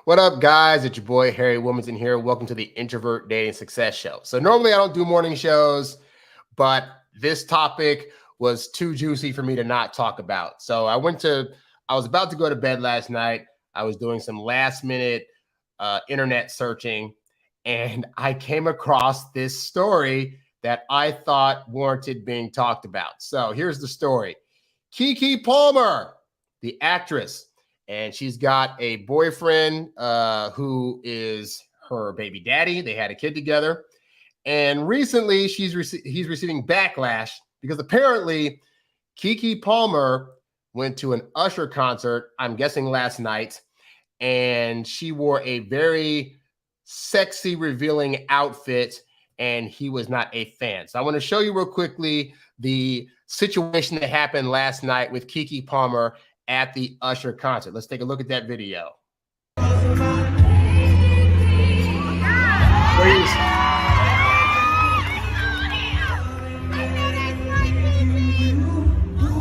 What up, guys? It's your boy Harry Wilmington here. Welcome to the Introvert Dating Success Show. So normally I don't do morning shows, but this topic was too juicy for me to not talk about. So I was about to go to bed last night. I was doing some last minute internet searching, and I came across this story that I thought warranted being talked about. So here's the story. Keke Palmer, the actress, and she's got a boyfriend who is her baby daddy. They had a kid together. And recently he's receiving backlash because apparently Keke Palmer went to an Usher concert, I'm guessing last night, and she wore a very sexy, revealing outfit, and he was not a fan. So I want to show you real quickly the situation that happened last night with Keke Palmer at the Usher concert. Let's take a look at that video. So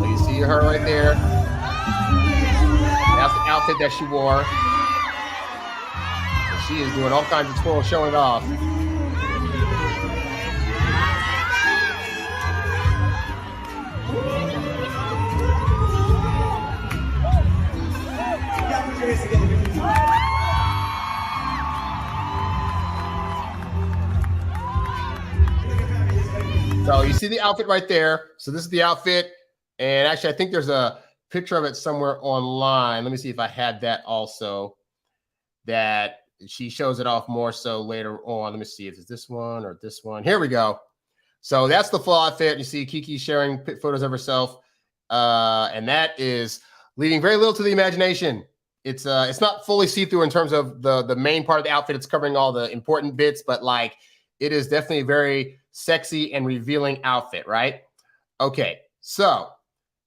you see her right there. That's the outfit that she wore. And she is doing all kinds of twirls, showing it off. So you see the outfit right there. So this is the outfit. And actually, I think there's a picture of it somewhere online. Let me see if I had that also, that she shows it off more so later on. Let me see if it's this one or this one. Here we go. So that's the full outfit. You see Keke sharing photos of herself. And that is leaving very little to the imagination. It's not fully see-through in terms of the main part of the outfit. It's covering all the important bits, but like it is definitely a very sexy and revealing outfit, right? Okay, so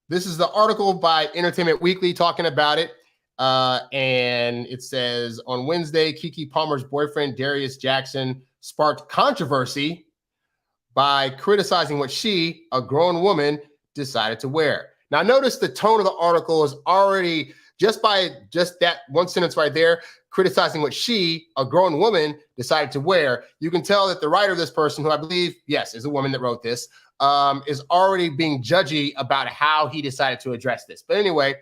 this is the article by Entertainment Weekly talking about it. And it says, on Wednesday, Keke Palmer's boyfriend, Darius Jackson, sparked controversy by criticizing what she, a grown woman, decided to wear. Now, notice the tone of the article is already, just that one sentence right there, criticizing what she, a grown woman, decided to wear. You can tell that the writer of this person, who I believe, yes, is a woman that wrote this, is already being judgy about how he decided to address this. But anyway,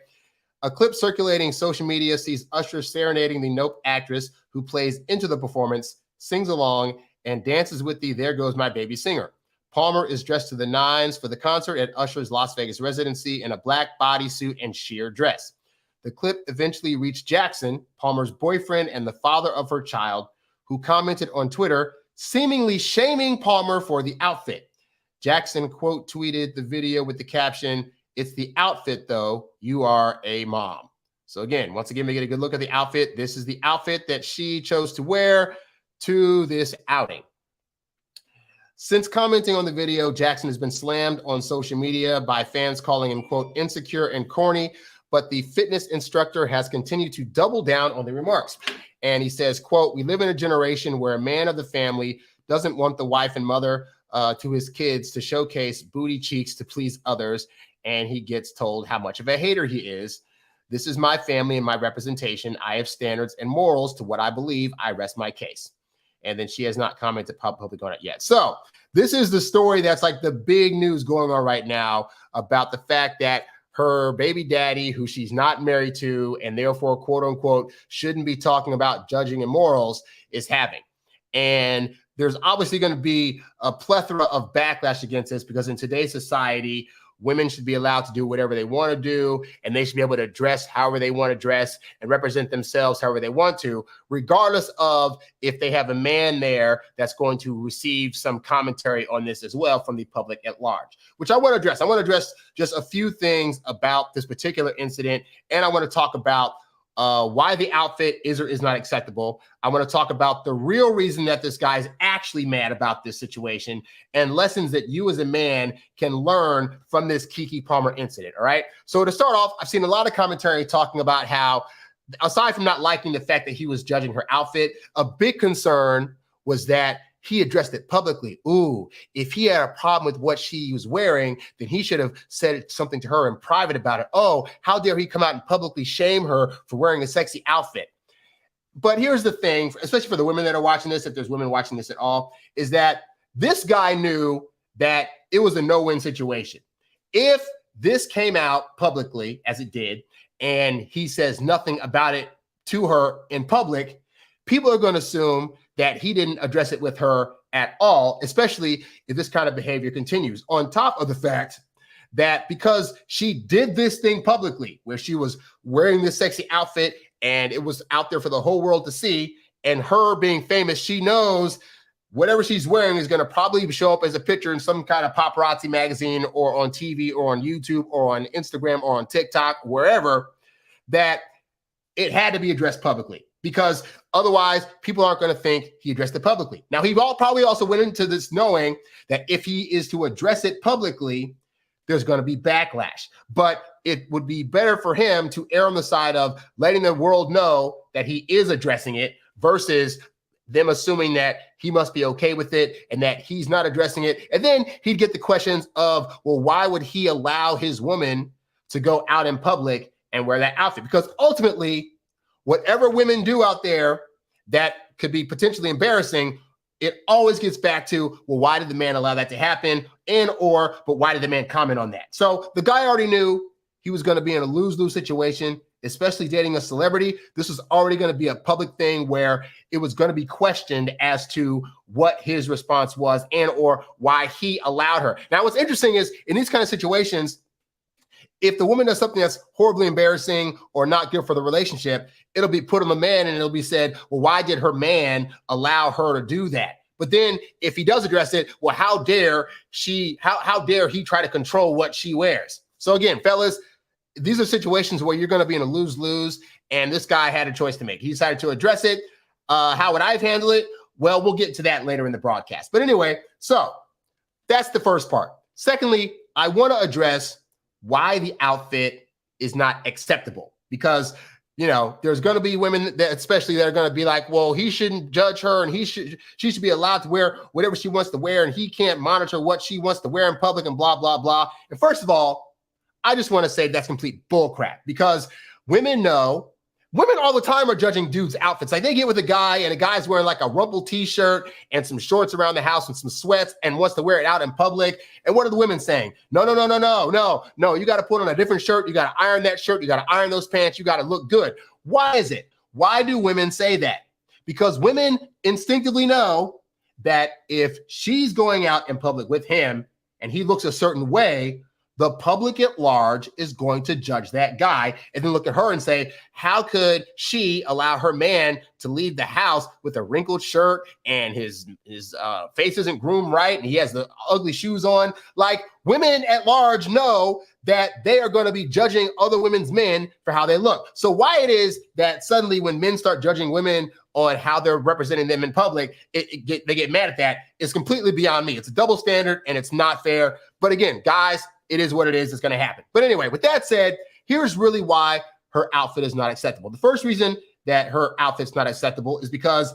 a clip circulating social media sees Usher serenading the Nope actress who plays into the performance, sings along, and dances with the There Goes My Baby singer. Palmer is dressed to the nines for the concert at Usher's Las Vegas residency in a black bodysuit and sheer dress. The clip eventually reached Jackson, Palmer's boyfriend and the father of her child, who commented on Twitter, seemingly shaming Palmer for the outfit. Jackson quote tweeted the video with the caption, "It's the outfit though, you are a mom." So again, once again, we get a good look at the outfit. This is the outfit that she chose to wear to this outing. Since commenting on the video, Jackson has been slammed on social media by fans calling him, quote, insecure and corny, but the fitness instructor has continued to double down on the remarks. And he says, quote, "We live in a generation where a man of the family doesn't want the wife and mother to his kids to showcase booty cheeks to please others, and he gets told how much of a hater he is. This is my family and my representation. I have standards and morals to what I believe. I rest my case." And then she has not commented publicly on it yet. So this is the story that's like the big news going on right now about the fact that her baby daddy, who she's not married to, and therefore, quote unquote, shouldn't be talking about judging and morals, is having. And there's obviously going to be a plethora of backlash against this because in today's society, women should be allowed to do whatever they want to do, and they should be able to dress however they want to dress and represent themselves however they want to, regardless of if they have a man there that's going to receive some commentary on this as well from the public at large, which I want to address. I want to address just a few things about this particular incident, and I want to talk about why the outfit is or is not acceptable. I want to talk about the real reason that this guy is actually mad about this situation and lessons that you as a man can learn from this Keke Palmer incident, all right? So to start off, I've seen a lot of commentary talking about how, aside from not liking the fact that he was judging her outfit, a big concern was that he addressed it publicly. Ooh, if he had a problem with what she was wearing, then he should have said something to her in private about it. Oh, how dare he come out and publicly shame her for wearing a sexy outfit? But here's the thing, especially for the women that are watching this, if there's women watching this at all, is that this guy knew that it was a no-win situation. If this came out publicly, as it did, and he says nothing about it to her in public, people are going to assume that he didn't address it with her at all, especially if this kind of behavior continues. On top of the fact that because she did this thing publicly, where she was wearing this sexy outfit and it was out there for the whole world to see, and her being famous, she knows whatever she's wearing is going to probably show up as a picture in some kind of paparazzi magazine or on TV or on YouTube or on Instagram or on TikTok, wherever, that it had to be addressed publicly, because otherwise people aren't going to think he addressed it publicly. Now, he probably also went into this knowing that if he is to address it publicly, there's going to be backlash. But it would be better for him to err on the side of letting the world know that he is addressing it versus them assuming that he must be okay with it and that he's not addressing it. And then he'd get the questions of, well, why would he allow his woman to go out in public and wear that outfit? Because ultimately, whatever women do out there that could be potentially embarrassing, it always gets back to, well, why did the man allow that to happen? But why did the man comment on that? So the guy already knew he was going to be in a lose-lose situation, especially dating a celebrity. This was already going to be a public thing where it was going to be questioned as to what his response was or why he allowed her. Now, what's interesting is in these kind of situations, if the woman does something that's horribly embarrassing or not good for the relationship, it'll be put on the man and it'll be said, well, why did her man allow her to do that? But then if he does address it, well, how dare he try to control what she wears? So again, fellas, these are situations where you're going to be in a lose-lose, and this guy had a choice to make. He decided to address it. How would I have handled it? Well, we'll get to that later in the broadcast. But anyway, so that's the first part. Secondly, I want to address why the outfit is not acceptable, because there's going to be women that especially that are going to be like, well, he shouldn't judge her and she should be allowed to wear whatever she wants to wear and he can't monitor what she wants to wear in public and blah, blah, blah. And first of all, I just want to say that's complete bullcrap, because women all the time are judging dudes' outfits. Like they get with a guy and a guy's wearing like a rumpled t-shirt and some shorts around the house and some sweats and wants to wear it out in public. And what are the women saying? No, you got to put on a different shirt. You got to iron that shirt. You got to iron those pants. You got to look good. Why is it? Why do women say that? Because women instinctively know that if she's going out in public with him and he looks a certain way, the public at large is going to judge that guy and then look at her and say, how could she allow her man to leave the house with a wrinkled shirt and his face isn't groomed right and he has the ugly shoes on? Like, women at large know that they are going to be judging other women's men for how they look. So why it is that suddenly when men start judging women on how they're representing them in public, they get mad at that is completely beyond me. It's a double standard and it's not fair. But again, guys, it is what it is. It's going to happen. But anyway, with that said, here's really why her outfit is not acceptable. The first reason that her outfit's not acceptable is because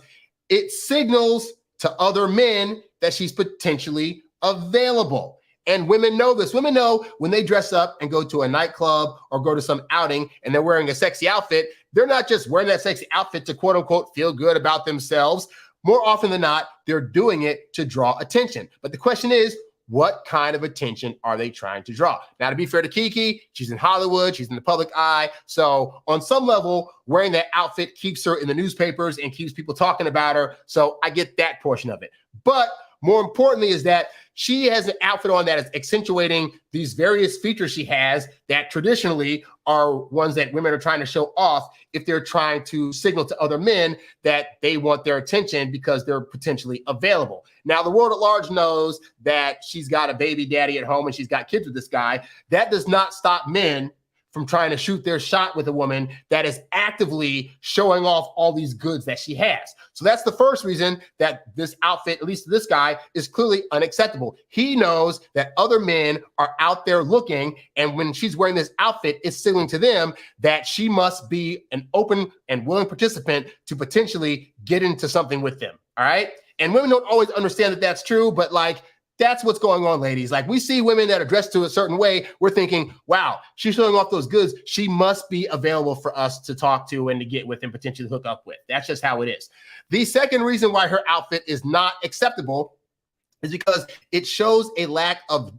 it signals to other men that she's potentially available. And women know this. Women know when they dress up and go to a nightclub or go to some outing and they're wearing a sexy outfit, they're not just wearing that sexy outfit to quote unquote feel good about themselves. More often than not, they're doing it to draw attention. But the question is, what kind of attention are they trying to draw? Now, to be fair to Keke, she's in Hollywood, she's in the public eye. So on some level, wearing that outfit keeps her in the newspapers and keeps people talking about her. So I get that portion of it. But more importantly is that she has an outfit on that is accentuating these various features she has that traditionally are ones that women are trying to show off if they're trying to signal to other men that they want their attention because they're potentially available. Now, the world at large knows that she's got a baby daddy at home and she's got kids with this guy. That does not stop men from trying to shoot their shot with a woman that is actively showing off all these goods that she has. So that's the first reason that this outfit, at least to this guy, is clearly unacceptable. He knows that other men are out there looking, and when she's wearing this outfit, it's signaling to them that she must be an open and willing participant to potentially get into something with them, all right? And women don't always understand that that's true, but like, That's what's going on, ladies. Like, we see women that are dressed to a certain way. We're thinking, wow, she's showing off those goods. She must be available for us to talk to and to get with and potentially hook up with. That's just how it is. The second reason why her outfit is not acceptable is because it shows a lack of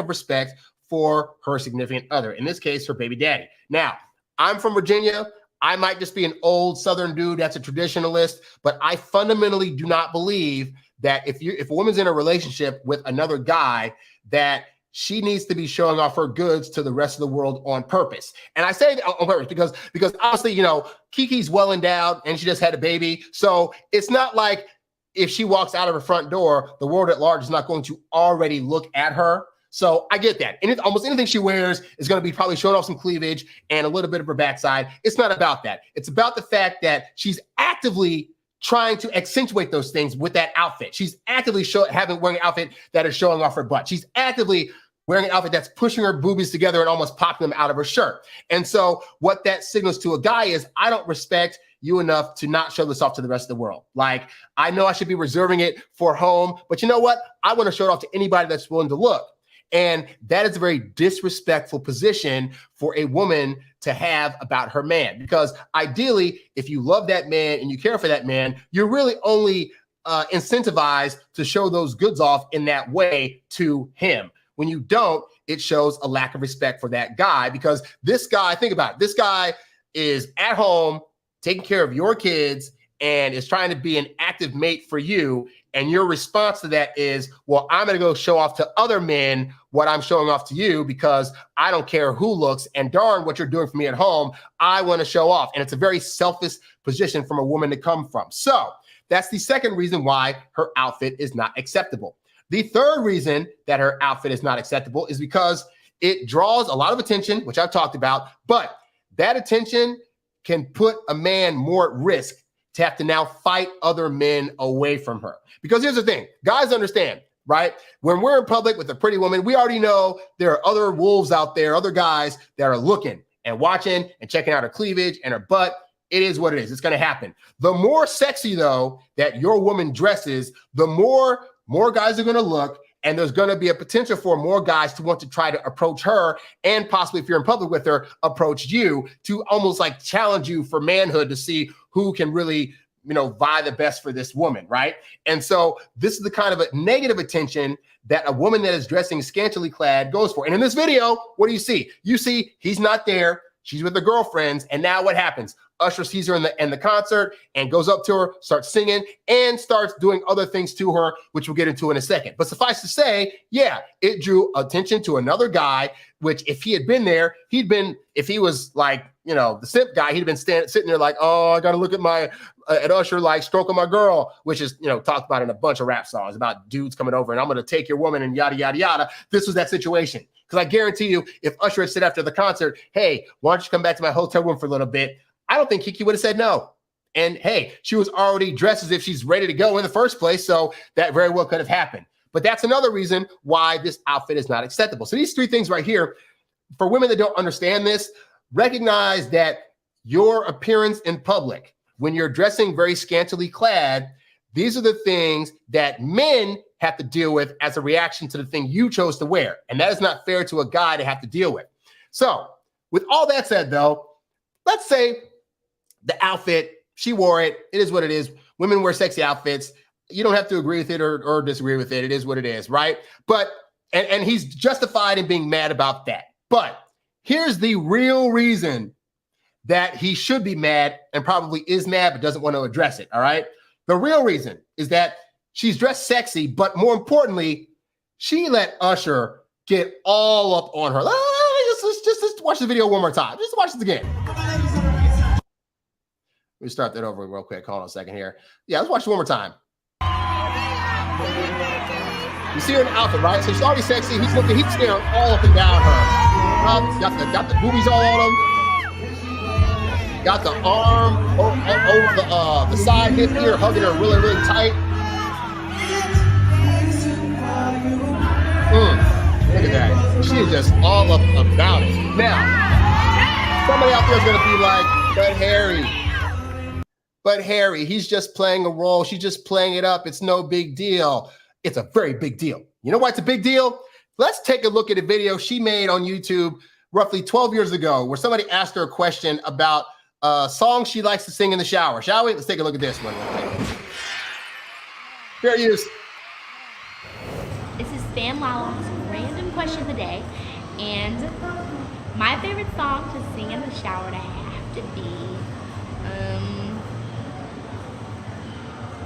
respect for her significant other. In this case, her baby daddy. Now, I'm from Virginia. I might just be an old Southern dude that's a traditionalist, but I fundamentally do not believe that if a woman's in a relationship with another guy, that she needs to be showing off her goods to the rest of the world on purpose. And I say that on purpose because honestly, you know, Keke's well endowed and she just had a baby. So it's not like if she walks out of her front door, the world at large is not going to already look at her. So I get that. And almost anything she wears is going to be probably showing off some cleavage and a little bit of her backside. It's not about that. It's about the fact that she's actively trying to accentuate those things with that outfit. She's actively wearing an outfit that is showing off her butt. She's actively wearing an outfit that's pushing her boobies together and almost popping them out of her shirt. And so what that signals to a guy is, I don't respect you enough to not show this off to the rest of the world. Like, I know I should be reserving it for home, but you know what? I want to show it off to anybody that's willing to look. And that is a very disrespectful position for a woman to have about her man. Because ideally, if you love that man and you care for that man, you're really only incentivized to show those goods off in that way to him. When you don't, it shows a lack of respect for that guy, because this guy, think about it, this guy is at home taking care of your kids and is trying to be an active mate for you. And your response to that is, well, I'm going to go show off to other men what I'm showing off to you because I don't care who looks, and darn what you're doing for me at home. I want to show off. And it's a very selfish position from a woman to come from. So that's the second reason why her outfit is not acceptable. The third reason that her outfit is not acceptable is because it draws a lot of attention, which I've talked about, but that attention can put a man more at risk to have to now fight other men away from her. Because here's the thing, guys understand, right? When we're in public with a pretty woman, we already know there are other wolves out there, other guys that are looking and watching and checking out her cleavage and her butt. It is what it is. It's going to happen. The more sexy, though, that your woman dresses, the more guys are going to look, and there's going to be a potential for more guys to want to try to approach her, and possibly, if you're in public with her, approach you to almost like challenge you for manhood to see who can really, vie the best for this woman, right? And so this is the kind of a negative attention that a woman that is dressing scantily clad goes for. And in this video, what do you see? You see he's not there. She's with her girlfriends. And now what happens? Usher sees her in the concert and goes up to her, starts singing, and starts doing other things to her, which we'll get into in a second. But suffice to say, yeah, it drew attention to another guy, which if he had been there, if he was like, the simp guy, he'd have been sitting there like, oh, I got to look at Usher like stroking my girl, which is, talked about in a bunch of rap songs about dudes coming over and I'm going to take your woman and yada, yada, yada. This was that situation. Because I guarantee you, if Usher had said after the concert, hey, why don't you come back to my hotel room for a little bit? I don't think Keke would have said no. And hey, she was already dressed as if she's ready to go in the first place. So that very well could have happened. But that's another reason why this outfit is not acceptable. So these three things right here, for women that don't understand this, recognize that your appearance in public, when you're dressing very scantily clad, these are the things that men have to deal with as a reaction to the thing you chose to wear. And that is not fair to a guy to have to deal with. So with all that said, though, let's say the outfit, she wore it. It is what it is. Women wear sexy outfits. You don't have to agree with it or disagree with it. It is what it is, right? But, and he's justified in being mad about that. But here's the real reason that he should be mad and probably is mad but doesn't want to address it, all right? The real reason is that she's dressed sexy, but more importantly, she let Usher get all up on her. Let's watch the video one more time. Just watch this again. Let me start that over real quick. Hold on a second here. Yeah, let's watch it one more time. You see her in the outfit, right? So she's already sexy. He's staring all up and down her. Got the boobies all on him. Got the arm over the side hip here, hugging her really, really tight. Look at that. She is just all up about it. Now, somebody out there is going to be like, but Harry, he's just playing a role. She's just playing it up. It's no big deal. it's a very big deal. You know why it's a big deal? Let's take a look at a video she made on YouTube roughly 12 years ago where somebody asked her a question about a song she likes to sing in the shower. Shall we? Let's take a look at this one. Fair use. This is Fan Lala's random question of the day, and my favorite song to sing in the shower to have to be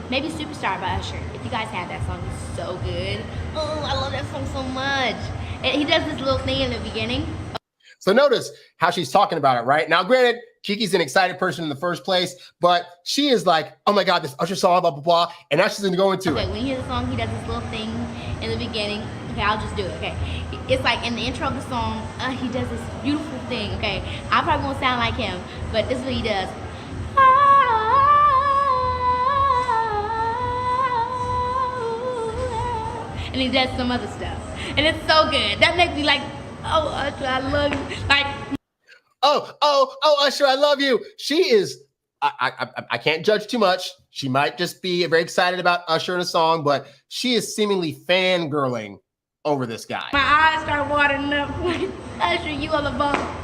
maybe Superstar by Usher. If you guys have that song, it's so good. Oh, I love that song so much. And he does this little thing in the beginning. So notice how she's talking about it, right? Now, granted, Keke's an excited person in the first place, but she is like, oh my God, this Usher song, blah, blah, blah. And now she's gonna go into it. When you hear the song, he does this little thing in the beginning. Okay, I'll just do it, okay? It's like in the intro of the song, he does this beautiful thing, okay? I probably won't sound like him, but this is what he does. And he does some other stuff. And it's so good. That makes me like, oh, Usher, I love you. Like, oh, Usher, I love you. She is, I can't judge too much. She might just be very excited about Usher in a song, but she is seemingly fangirling over this guy. My eyes start watering up. Usher, you are the bomb.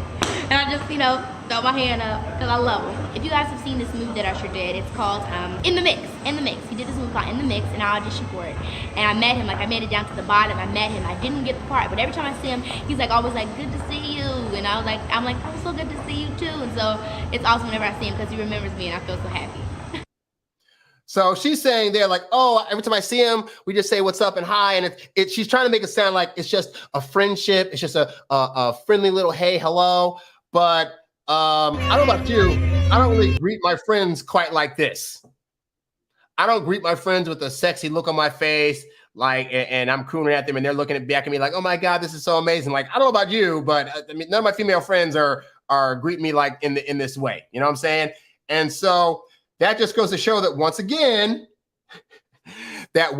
And I just, you know, throw my hand up because I love him. If you guys have seen this movie that Usher did, it's called In the Mix. In the Mix. He did this movie called In the Mix, and I auditioned for it. And I met him, like I made it down to the bottom. I met him. I didn't get the part, but every time I see him, he's like always like, good to see you. And I'm like, oh, so good to see you too. And so it's awesome whenever I see him because he remembers me, and I feel so happy. So she's saying there like, oh, every time I see him, we just say what's up and hi. And she's trying to make it sound like it's just a friendship. It's just a friendly little hey, hello. But I don't know about you. I don't really greet my friends quite like this. I don't greet my friends with a sexy look on my face, like, and I'm crooning at them and they're looking back at me like, oh my God, this is so amazing. Like, I don't know about you, but I mean, none of my female friends are greeting me like in this way. You know what I'm saying? And so that just goes to show that once again, that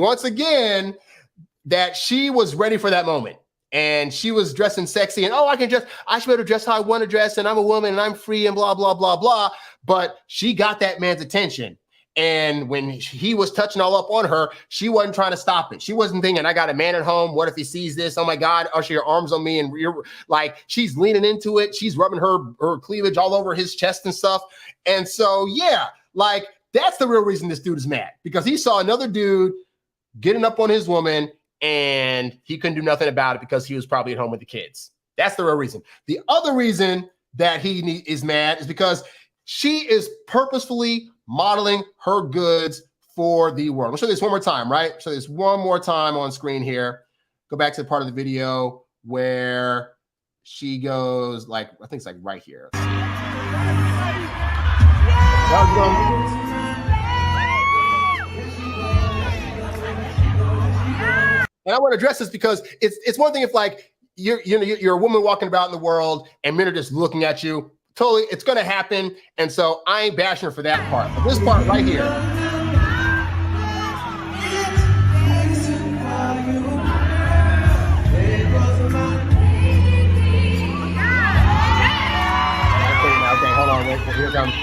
she was ready for that moment. And she was dressing sexy and, oh, I should be able to dress how I want to dress. And I'm a woman and I'm free and blah, blah, blah, blah. But she got that man's attention. And when he was touching all up on her, she wasn't trying to stop it. She wasn't thinking, I got a man at home. What if he sees this? Oh my God, Usher, your arms on me. And you're like, she's leaning into it. She's rubbing her cleavage all over his chest and stuff. And so, yeah, like that's the real reason this dude is mad, because he saw another dude getting up on his woman and he couldn't do nothing about it because he was probably at home with the kids. That's the real reason. The other reason that he is mad is because she is purposefully modeling her goods for the world. I'll show you this one more time, right? Show this one more time on screen here. Go back to the part of the video where she goes like, I think it's like right here. And I want to address this because it's one thing if like you're a woman walking about in the world and men are just looking at you. Totally, it's going to happen. And so I ain't bashing her for that part. But this part right here. Okay, hold on. Wait, here it comes.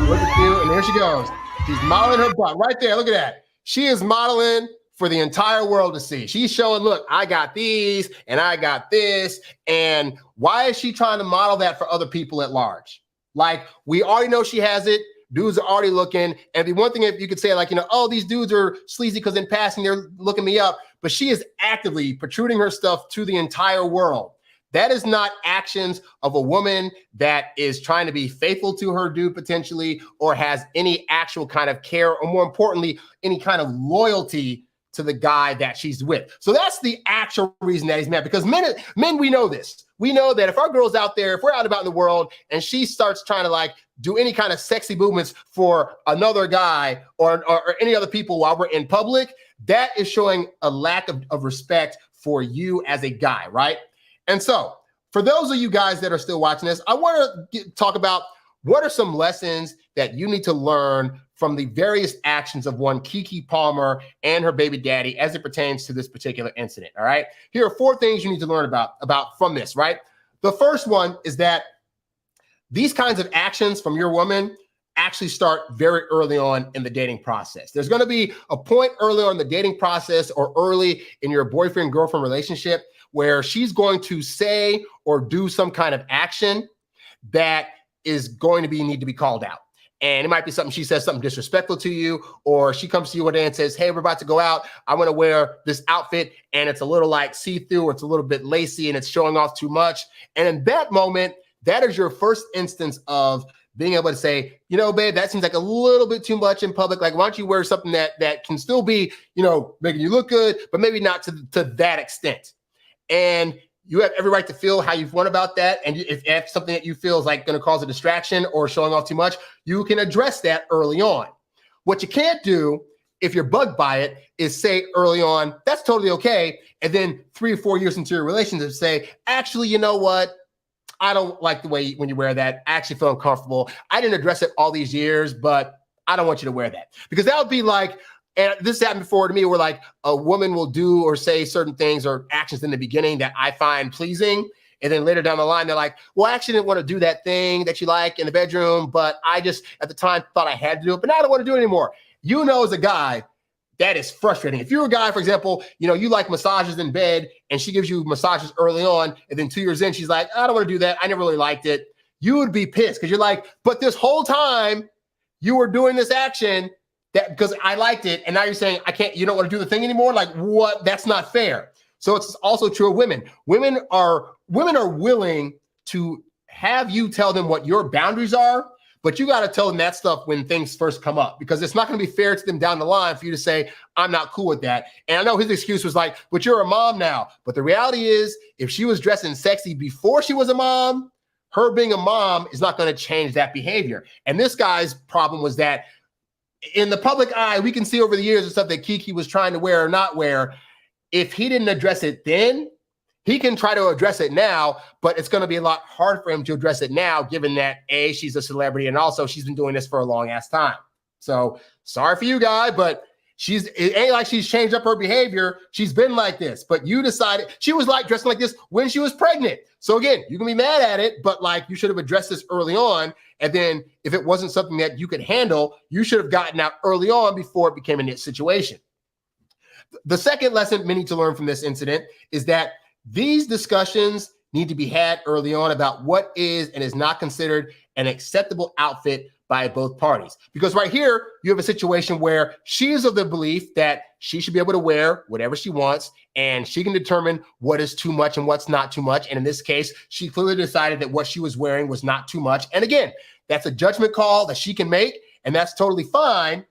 Look at you, and there she goes. She's modeling her butt right there. Look at that. She is modeling for the entire world to see. She's showing, look, I got these and I got this. And why is she trying to model that for other people at large? Like, we already know she has it. Dudes are already looking. And the one thing, if you could say like, you know, oh, these dudes are sleazy because in passing, they're looking me up. But she is actively protruding her stuff to the entire world. That is not actions of a woman that is trying to be faithful to her dude potentially, or has any actual kind of care, or more importantly, any kind of loyalty to the guy that she's with. So that's the actual reason that he's mad, because men, we know this. We know that if our girl's out there, if we're out about in the world and she starts trying to like do any kind of sexy movements for another guy or any other people while we're in public, that is showing a lack of respect for you as a guy, right? And so for those of you guys that are still watching this, I want to talk about what are some lessons that you need to learn from the various actions of one Keke Palmer and her baby daddy as it pertains to this particular incident, all right? Here are 4 things you need to learn about from this, right? The first one is that these kinds of actions from your woman actually start very early on in the dating process. There's going to be a point early on in the dating process or early in your boyfriend-girlfriend relationship where she's going to say or do some kind of action that is going to need to be called out. And it might be something she says something disrespectful to you, or she comes to you one day and says, hey, we're about to go out. I want to wear this outfit and it's a little like see-through, or it's a little bit lacy and it's showing off too much. And in that moment, that is your first instance of being able to say, you know, babe, that seems like a little bit too much in public. Like, why don't you wear something that can still be, you know, making you look good, but maybe not to that extent. And you have every right to feel how you want about that. And if that's something that you feel is like going to cause a distraction or showing off too much, you can address that early on. What you can't do if you're bugged by it is say early on, that's totally okay. And then 3 or 4 years into your relationship say, actually, you know what? I don't like the way when you wear that. I actually feel uncomfortable. I didn't address it all these years, but I don't want you to wear that. Because that would be like, and this happened before to me, where like a woman will do or say certain things or actions in the beginning that I find pleasing. And then later down the line, they're like, well, I actually didn't want to do that thing that you like in the bedroom, but I just at the time thought I had to do it, but now I don't want to do it anymore. You know, as a guy, that is frustrating. If you're a guy, for example, you know, you like massages in bed and she gives you massages early on, and then 2 years in, she's like, I don't want to do that. I never really liked it. You would be pissed because you're like, but this whole time you were doing this action that because I liked it, and now you're saying I can't, you don't want to do the thing anymore? Like, what? That's not fair. So it's also true of women. Women are willing to have you tell them what your boundaries are, but you got to tell them that stuff when things first come up, because it's not going to be fair to them down the line for you to say, I'm not cool with that. And I know his excuse was like, but you're a mom now. But the reality is, if she was dressing sexy before she was a mom, her being a mom is not going to change that behavior. And this guy's problem was that in the public eye, we can see over the years the stuff that Keke was trying to wear or not wear. If he didn't address it then, he can try to address it now, but it's going to be a lot harder for him to address it now, given that A, she's a celebrity, and also she's been doing this for a long ass time. So sorry for you, guy, but it ain't like she's changed up her behavior. She's been like this, but you decided she was like dressing like this when she was pregnant. So again, you can be mad at it, but like you should have addressed this early on. And then if it wasn't something that you could handle, you should have gotten out early on before it became a situation. The second lesson we need to learn from this incident is that these discussions need to be had early on about what is and is not considered an acceptable outfit by both parties. Because right here, you have a situation where she is of the belief that she should be able to wear whatever she wants, and she can determine what is too much and what's not too much. And in this case, she clearly decided that what she was wearing was not too much. And again, that's a judgment call that she can make, and that's totally fine.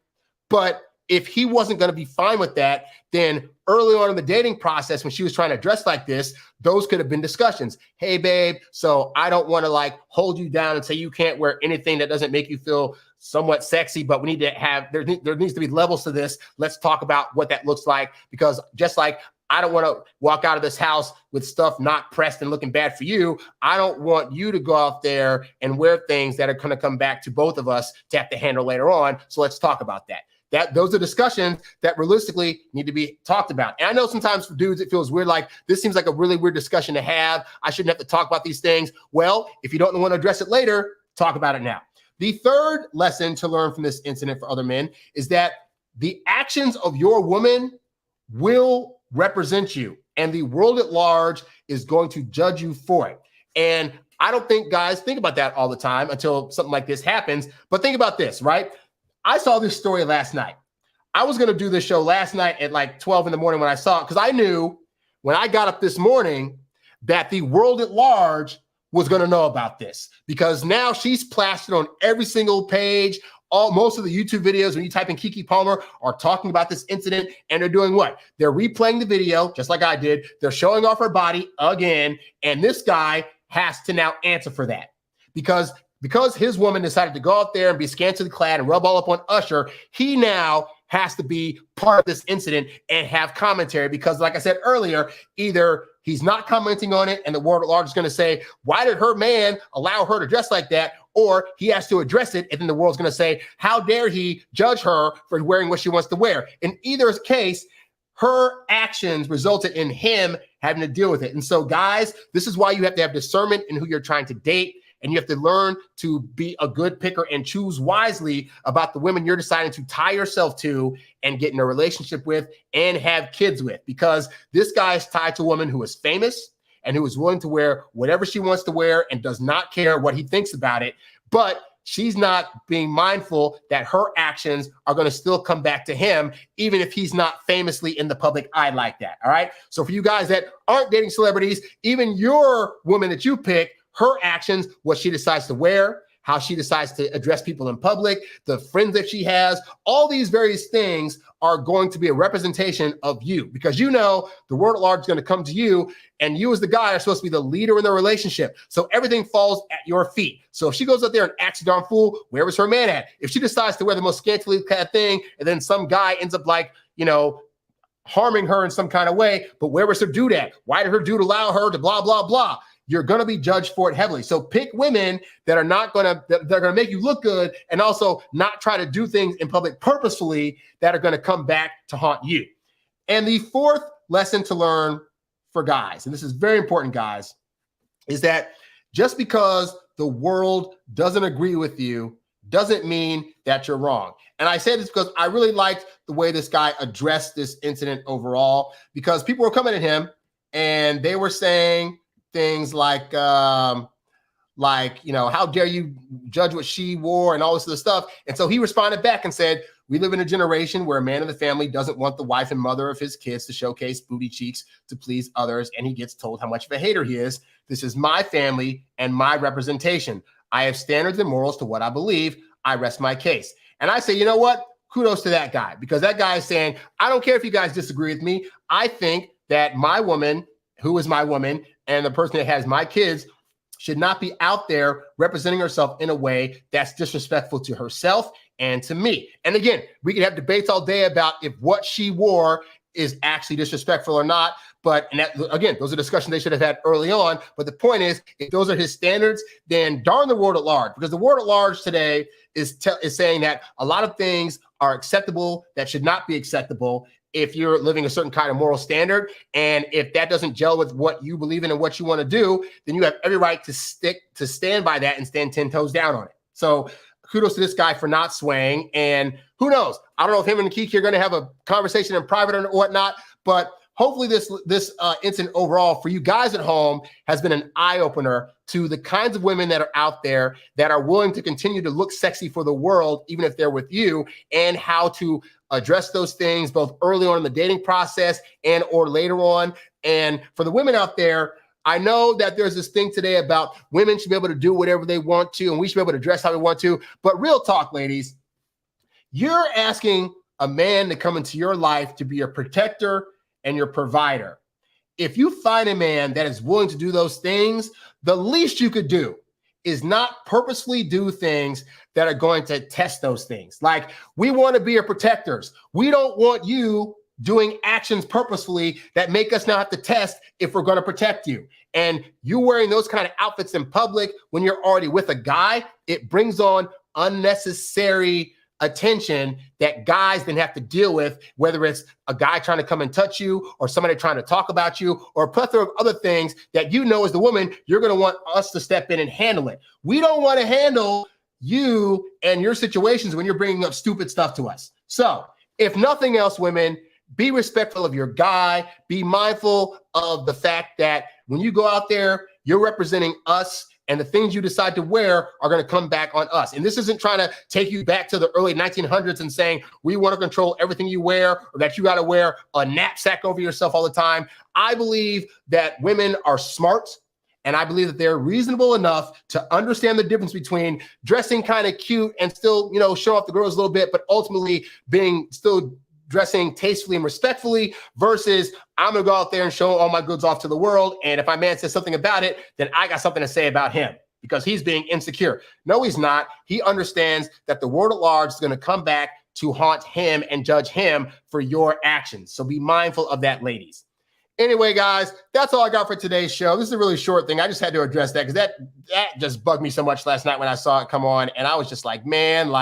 But if he wasn't going to be fine with that, then early on in the dating process, when she was trying to dress like this, those could have been discussions. Hey, babe, so I don't want to like hold you down and say you can't wear anything that doesn't make you feel somewhat sexy, but we need to have, there needs to be levels to this. Let's talk about what that looks like, because just like I don't want to walk out of this house with stuff not pressed and looking bad for you, I don't want you to go out there and wear things that are going to come back to both of us to have to handle later on. So let's talk about that. Those are discussions that realistically need to be talked about. And I know sometimes for dudes, it feels weird, like this seems like a really weird discussion to have. I shouldn't have to talk about these things. Well, if you don't want to address it later, talk about it now. The third lesson to learn from this incident for other men is that the actions of your woman will represent you, and the world at large is going to judge you for it. And I don't think guys think about that all the time until something like this happens. But think about this, right? I saw this story last night. I was going to do this show last night at like 12 in the morning when I saw it, because I knew when I got up this morning that the world at large was going to know about this, because now she's plastered on every single page. Most of the YouTube videos, when you type in Keke Palmer, are talking about this incident, and they're doing what? They're replaying the video, just like I did. They're showing off her body again, and this guy has to now answer for that, because his woman decided to go out there and be scantily clad and rub all up on Usher. He now has to be part of this incident and have commentary, because like I said earlier, either he's not commenting on it and the world at large is going to say, why did her man allow her to dress like that? Or he has to address it, and then the world's going to say, how dare he judge her for wearing what she wants to wear? In either case, her actions resulted in him having to deal with it. And so guys, this is why you have to have discernment in who you're trying to date. and you have to learn to be a good picker and choose wisely about the women you're deciding to tie yourself to and get in a relationship with and have kids with, because this guy is tied to a woman who is famous and who is willing to wear whatever she wants to wear and does not care what he thinks about it. But she's not being mindful that her actions are going to still come back to him, even if he's not famously in the public eye like that. All right. So for you guys that aren't dating celebrities, even your woman that you pick, her actions, what she decides to wear, how she decides to address people in public, the friends that she has, all these various things are going to be a representation of you, because you know the world at large is going to come to you, and you as the guy are supposed to be the leader in the relationship. So everything falls at your feet. So if she goes out there and acts a darn fool, where was her man at? If she decides to wear the most scantily clad thing, and then some guy ends up like, harming her in some kind of way, but where was her dude at? Why did her dude allow her to blah, blah, blah? You're going to be judged for it heavily. So pick women that are not going to, they're going to make you look good, and also not try to do things in public purposefully that are going to come back to haunt you. And the fourth lesson to learn for guys, and this is very important, guys, is that just because the world doesn't agree with you doesn't mean that you're wrong. And I say this because I really liked the way this guy addressed this incident overall, because people were coming at him and they were saying things like, how dare you judge what she wore and all this other stuff. And so he responded back and said, we live in a generation where a man of the family doesn't want the wife and mother of his kids to showcase booty cheeks to please others, and he gets told how much of a hater he is. This is my family and my representation. I have standards and morals to what I believe. I rest my case. And I say, you know what? Kudos to that guy, because that guy is saying, I don't care if you guys disagree with me. I think that my woman, who is my woman, and the person that has my kids should not be out there representing herself in a way that's disrespectful to herself and to me. And again, we can have debates all day about if what she wore is actually disrespectful or not. But again, those are discussions they should have had early on. But the point is, if those are his standards, then darn the world at large, because the world at large today is saying that a lot of things are acceptable that should not be acceptable if you're living a certain kind of moral standard. And if that doesn't gel with what you believe in and what you want to do, then you have every right to stand by that and stand 10 toes down on it. So kudos to this guy for not swaying. And who knows? I don't know if him and Keke are going to have a conversation in private or whatnot, but hopefully this incident overall for you guys at home has been an eye-opener to the kinds of women that are out there that are willing to continue to look sexy for the world, even if they're with you, and how to address those things both early on in the dating process and or later on. And for the women out there, I know that there's this thing today about women should be able to do whatever they want to, and we should be able to dress how we want to. But real talk, ladies, you're asking a man to come into your life to be your protector and your provider. If you find a man that is willing to do those things, the least you could do is not purposefully do things that are going to test those things. Like, we want to be your protectors. We don't want you doing actions purposefully that make us now have to test if we're going to protect you. And you wearing those kind of outfits in public when you're already with a guy, it brings on unnecessary attention that guys then have to deal with, whether it's a guy trying to come and touch you or somebody trying to talk about you or a plethora of other things that you know as the woman, you're going to want us to step in and handle it. We don't want to handle you and your situations when you're bringing up stupid stuff to us. So if nothing else, women, be respectful of your guy. Be mindful of the fact that when you go out there, you're representing us, and the things you decide to wear are going to come back on us. And this isn't trying to take you back to the early 1900s and saying we want to control everything you wear, or that you got to wear a knapsack over yourself all the time. I believe that women are smart, and I believe that they're reasonable enough to understand the difference between dressing kind of cute and still, show off the girls a little bit, but ultimately being still dressing tastefully and respectfully, versus I'm going to go out there and show all my goods off to the world. And if my man says something about it, then I got something to say about him because he's being insecure. No, he's not. He understands that the world at large is going to come back to haunt him and judge him for your actions. So be mindful of that, ladies. Anyway, guys, that's all I got for today's show. This is a really short thing. I just had to address that because that just bugged me so much last night when I saw it come on. And I was just like, man,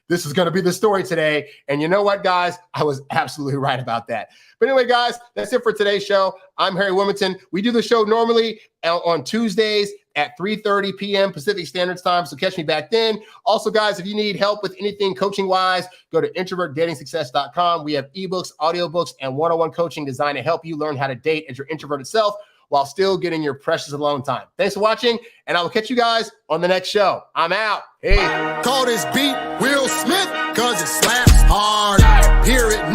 this is going to be the story today. And you know what, guys? I was absolutely right about that. But anyway, guys, that's it for today's show. I'm Harry Wilmington. We do the show normally on Tuesdays at 3:30 p.m. Pacific Standard Time. So catch me back then. Also, guys, if you need help with anything coaching-wise, go to introvertdatingsuccess.com. We have ebooks, audiobooks, and one-on-one coaching designed to help you learn how to date as your introverted self while still getting your precious alone time. Thanks for watching, and I will catch you guys on the next show. I'm out. Hey. Call this beat Will Smith, cause it slaps hard. Hear it